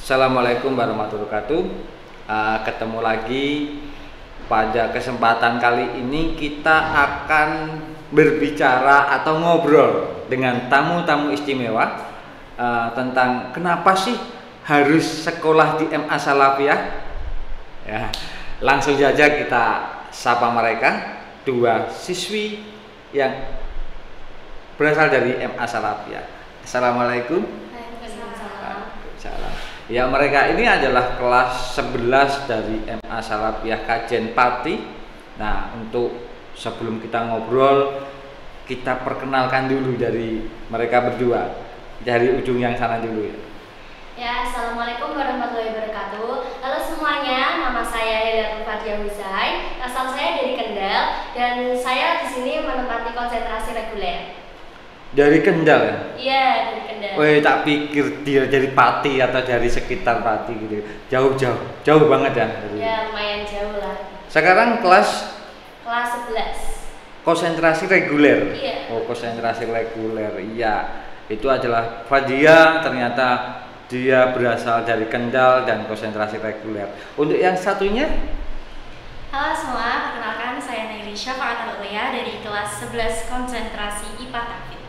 Assalamualaikum warahmatullahi wabarakatuh. Ketemu lagi pada kesempatan kali ini kita akan berbicara atau ngobrol dengan tamu-tamu istimewa tentang kenapa sih harus sekolah di MA Salafiyah. Ya, langsung saja kita sapa mereka, dua siswi yang berasal dari MA Salafiyah. Assalamualaikum. Ya, mereka ini adalah kelas 11 dari MA Salafiyah Kajen Pati. Nah, untuk sebelum kita ngobrol, kita perkenalkan dulu dari mereka berdua. Dari ujung yang sana dulu ya. Ya, Assalamualaikum warahmatullahi wabarakatuh. Halo semuanya, nama saya Hedatul Fadia Husai. Asal saya dari Kendal dan saya di sini menempati konsentrasi reguler. Dari Kendal ya? Iya, dari Kendal. Wih, tak pikir dia dari Pati atau dari sekitar Pati gitu. Jauh banget ya. Ya, lumayan jauh lah. Sekarang kelas 11. konsentrasi reguler. Iya. Oh, konsentrasi reguler. Iya. Itu adalah Fadia, ternyata dia berasal dari Kendal dan konsentrasi reguler. Untuk yang satunya? Halo semua, perkenalkan saya Naili Syafaat Al-Ulia dari kelas 11 konsentrasi IPA Tafid.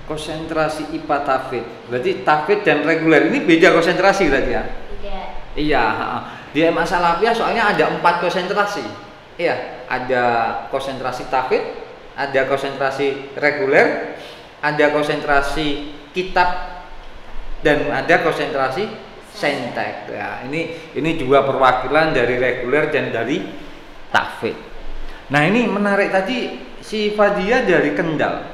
Konsentrasi IPA Tafid. Berarti Tafid dan reguler ini beda konsentrasi berarti ya? Tidak. Iya, di MA Salafiyah soalnya ada 4 konsentrasi. Iya, ada konsentrasi Tafid, ada konsentrasi reguler, ada konsentrasi kitab, dan ada konsentrasi sentek. Ya, ini juga perwakilan dari reguler dan dari Tafid. Nah, ini menarik tadi si Fadia dari Kendal.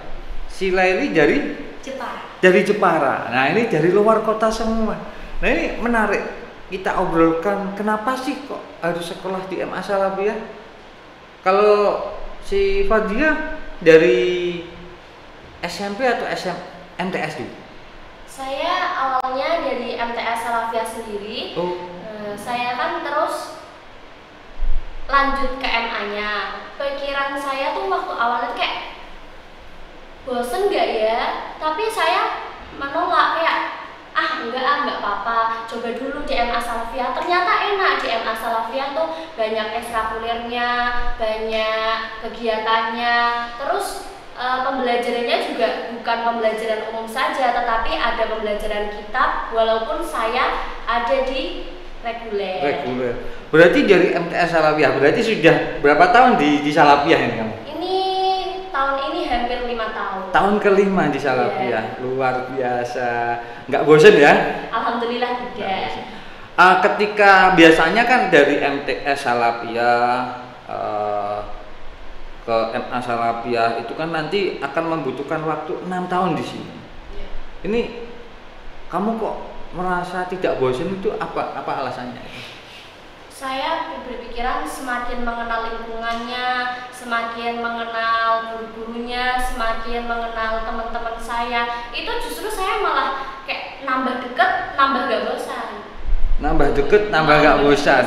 Si Laili dari Jepara. Nah, ini dari luar kota semua. Nah, ini menarik. Kita obrolkan kenapa sih kok harus sekolah di MA Salafiyah? Kalau si Fadia dari SMP atau MTS dulu? Saya awalnya dari MTS Salafiyah sendiri. Oh. Saya kan terus lanjut ke MA-nya. Pikiran saya tuh waktu awalnya kayak bosen gak ya, tapi saya menolak kayak enggak apa-apa, coba dulu di MA Salafiyah. Ternyata enak, di MA Salafiyah tuh banyak ekstrakurikulernya, banyak kegiatannya, terus pembelajarannya juga bukan pembelajaran umum saja, tetapi ada pembelajaran kitab walaupun saya ada di reguler. Berarti dari MTS Salafiyah, berarti sudah berapa tahun di Salafiyah ini kamu? Tahun ini hampir 5 tahun. Tahun ke-5 di Salafiyah. Yeah. Luar biasa. Nggak bosen ya? Alhamdulillah tidak. Ketika biasanya kan dari MTS Salafiyah ke MA Salafiyah itu kan nanti akan membutuhkan waktu 6 tahun di sini. Yeah. Ini kamu kok merasa tidak bosan itu apa alasannya? Saya berpikiran semakin mengenal lingkungannya, semakin mengenal guru-gurunya, semakin mengenal teman-teman saya. Itu justru saya malah kayak nambah deket, nambah gak bosan. Nambah deket, nambah gak bosan.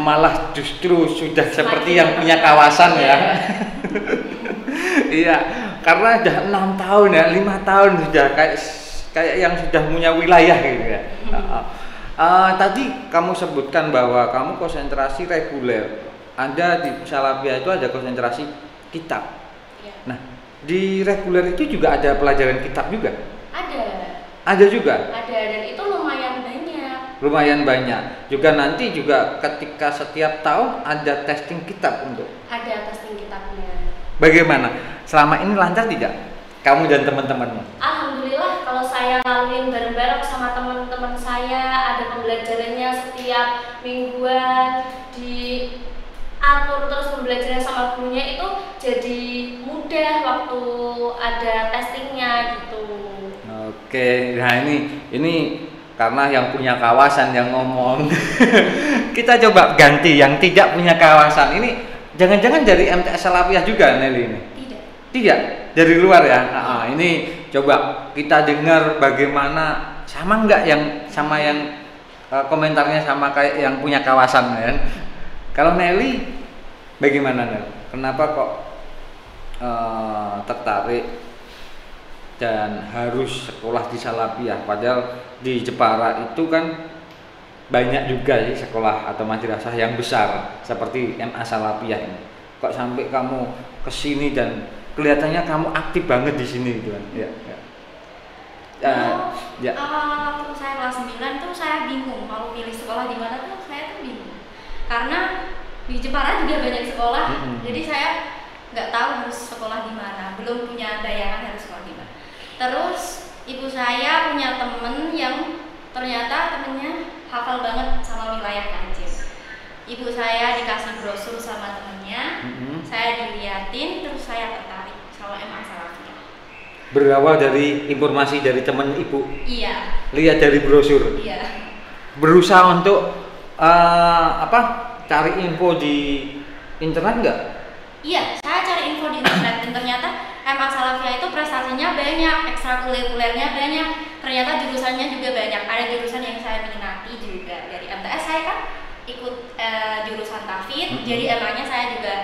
Malah justru sudah semakin seperti yang punya kawasan ya. Iya, karena udah 6 tahun ya, 5 tahun sudah kayak yang sudah punya wilayah gitu ya. Tadi kamu sebutkan bahwa kamu konsentrasi reguler. Ada di Salafiyah itu ada konsentrasi kitab. Ya. Nah, di reguler itu juga ada pelajaran kitab juga? Ada. Ada juga? Ada, dan itu lumayan banyak. Lumayan banyak. Juga nanti juga ketika setiap tahun ada testing kitab untuk? Ada testing kitabnya. Bagaimana? Selama ini lancar tidak? Kamu dan teman-temanmu? Alhamdulillah, kalau saya laluin bareng-bareng sama teman-teman saya, ada pembelajarannya setiap mingguan, diatur terus pembelajarannya sama gurunya, itu jadi mudah waktu ada testingnya gitu. Oke, nah ini karena yang punya kawasan yang ngomong. Kita coba ganti yang tidak punya kawasan. Ini jangan-jangan dari MTS Salafiyah juga Nelly ini? Tidak, dari luar ya. Ini coba kita dengar bagaimana sama nggak yang komentarnya sama kayak yang punya kawasan kan. Kalau Nelly bagaimana Nel? Kenapa kok tertarik dan harus sekolah di Salafiyah? Padahal di Jepara itu kan banyak juga sih sekolah atau madrasah yang besar seperti MA Salafiyah ini. Kok sampai kamu kesini dan kelihatannya kamu aktif banget di sini gitu kan? Ya. Ya. Waktu saya kelas 9 tuh saya bingung kalau pilih sekolah di mana tuh saya tuh bingung. Karena di Jepara juga banyak sekolah, jadi saya nggak tahu harus sekolah di mana, belum punya bayangan harus sekolah di mana. Terus ibu saya punya temen yang ternyata temennya hafal banget sama wilayah Kajen. Ibu saya dikasih brosur sama temennya, saya diliatin, terus saya tertarik sama MA Salafiyah. Berawal dari informasi dari teman ibu? Iya. Lihat dari brosur? Iya. Berusaha untuk cari info di internet nggak? Iya, saya cari info di internet dan ternyata MA Salafiyah itu prestasinya banyak, ekstrakurikulernya banyak, ternyata jurusannya juga banyak. Ada jurusan yang saya minati juga. Dari MTS saya kan ikut jurusan Tahfidz, jadi MA-nya saya juga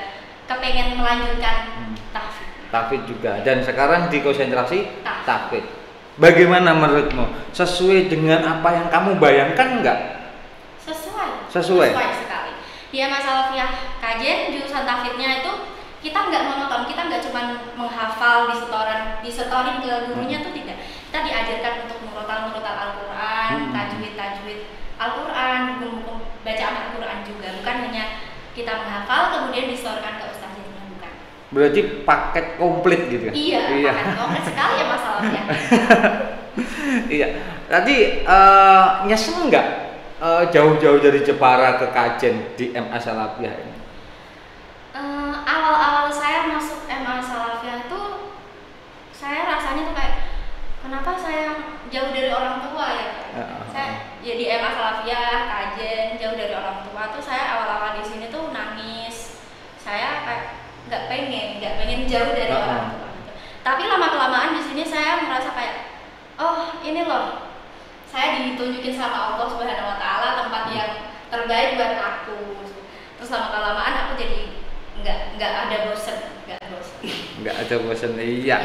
kepengen melanjutkan Tahfidz juga, dan sekarang di konsentrasi Tahfidz. Bagaimana menurutmu? Sesuai dengan apa yang kamu bayangkan nggak? Sesuai sekali. Di MA Salafiyah Kajen jurusan Tahfidznya itu kita nggak monoton, kita nggak cuma menghafal disetorin ke gurunya tuh tidak. Kita diajarkan untuk murotal Al-Quran, tajwid Al-Quran, buku bacaan Al-Quran juga. Bukan hanya kita menghafal kemudian disetorkan ke ustaznya, bukan. Berarti paket komplit gitu ya? Iya. Paket komplit sekali ya masalahnya. Iya. Tadi nyesel nggak jauh-jauh dari Jepara ke Kajen di MA Salafiyah ini? Awal-awal saya masuk MA Salafiyah itu saya rasanya tuh kayak kenapa saya jauh dari orang tua ya? Saya ya di MA Salafiyah Kajen jauh dari orang tua tuh saya awal-awal di sini tuh nangis. Saya kayak nggak pengen jauh dari orang tua. Gitu. Tapi lama-kelamaan di sini saya merasa kayak oh ini loh, saya ditunjukin sama Allah Subhanahu Wa Taala tempat yang terbaik buat aku. Terus lama-kelamaan aku jadi nggak ada bosen. Iya.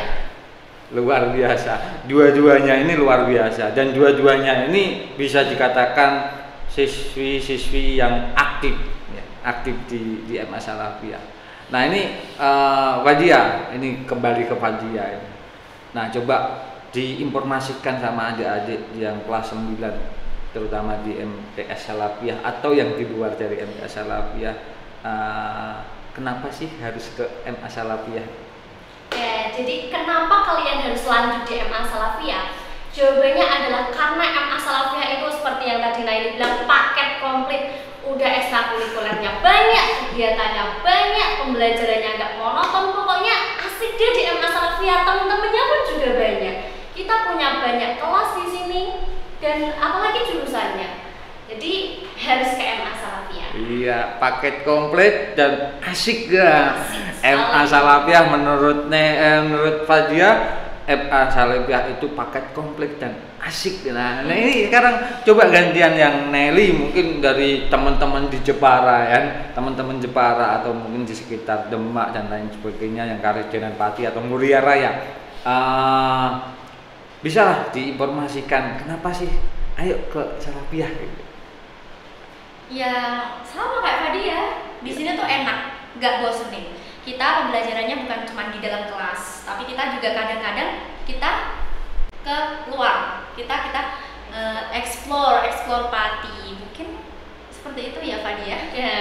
Luar biasa. Dua-duanya ini luar biasa, dan dua-duanya ini bisa dikatakan siswi-siswi yang aktif di MA Salafiyah. Nah ini Fadia, ini kembali ke Fadia ini. Nah coba diinformasikan sama adik-adik yang kelas 9, terutama di MTS Salafiyah atau yang di luar dari MTS Salafiyah, kenapa sih harus ke MA Salafiyah? Ya, jadi kenapa kalian harus lanjut di MA Salafiyah? Jawabannya adalah karena MA Salafiyah itu seperti yang tadi Naili bilang, paket komplit. Udah ekstrakurikulernya banyak, kegiatannya banyak, pembelajarannya nggak monoton, pokoknya asik deh di MA Salafiyah. Temen-temennya pun juga banyak. Kita punya banyak kelas di sini dan apalagi jurusannya. Jadi harus ke MA Salafiyah. Iya, paket komplit dan asik gak? MA Salafiyah menurut Fadia, MA Salafiyah itu paket komplit dan asik. Nah ini sekarang coba gantian yang Nelly, mungkin dari teman-teman di Jepara ya, teman-teman Jepara atau mungkin di sekitar Demak dan lain sebagainya yang Karidenan Pati atau Muria Raya, bisa lah diinformasikan kenapa sih ayo ke Salafiyah gitu. Ya sama kayak Fadia, di sini tuh enak, nggak bosenin. Kita pembelajarannya bukan cuma di dalam kelas, tapi kita juga kadang-kadang kita ke luar, kita explore Pati, mungkin seperti itu ya Fadia. Ya.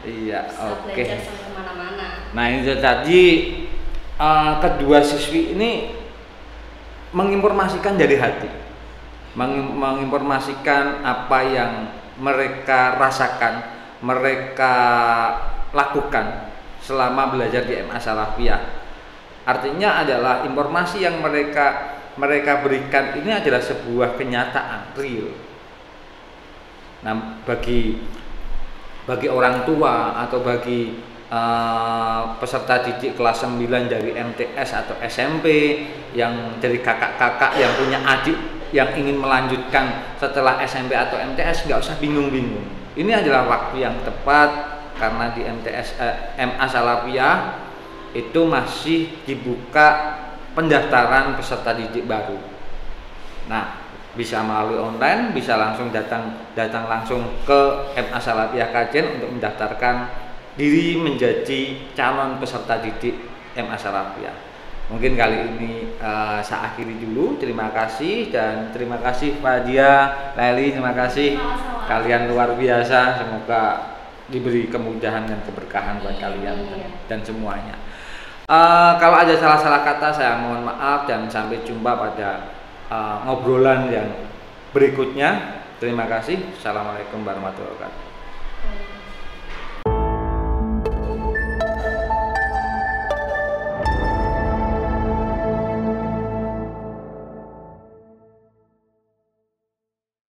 Iya, oke. Belajar sampai kemana-mana. Nah itu tadi kedua siswi ini menginformasikan dari hati, menginformasikan apa yang mereka rasakan, mereka lakukan selama belajar di MA Salafiyah. Artinya adalah informasi yang mereka berikan ini adalah sebuah kenyataan real. Nah, bagi orang tua atau bagi peserta didik kelas 9 dari MTS atau SMP yang dari kakak-kakak yang punya adik yang ingin melanjutkan setelah SMP atau MTS, nggak usah bingung-bingung. Ini adalah waktu yang tepat karena di MA Salafiyah itu masih dibuka pendaftaran peserta didik baru. Nah, Bisa melalui online, bisa langsung datang langsung ke MA Salafiyah Kajen untuk mendaftarkan diri menjadi calon peserta didik MA Salafiyah. Mungkin kali ini saya akhiri dulu. Terima kasih, dan terima kasih Pak Dia, Leli, terima kasih. Kalian luar biasa, semoga diberi kemudahan dan keberkahan buat kalian dan semuanya. Kalau ada salah-salah kata saya mohon maaf, dan sampai jumpa pada ngobrolan yang berikutnya. Terima kasih. Assalamualaikum warahmatullahi wabarakatuh.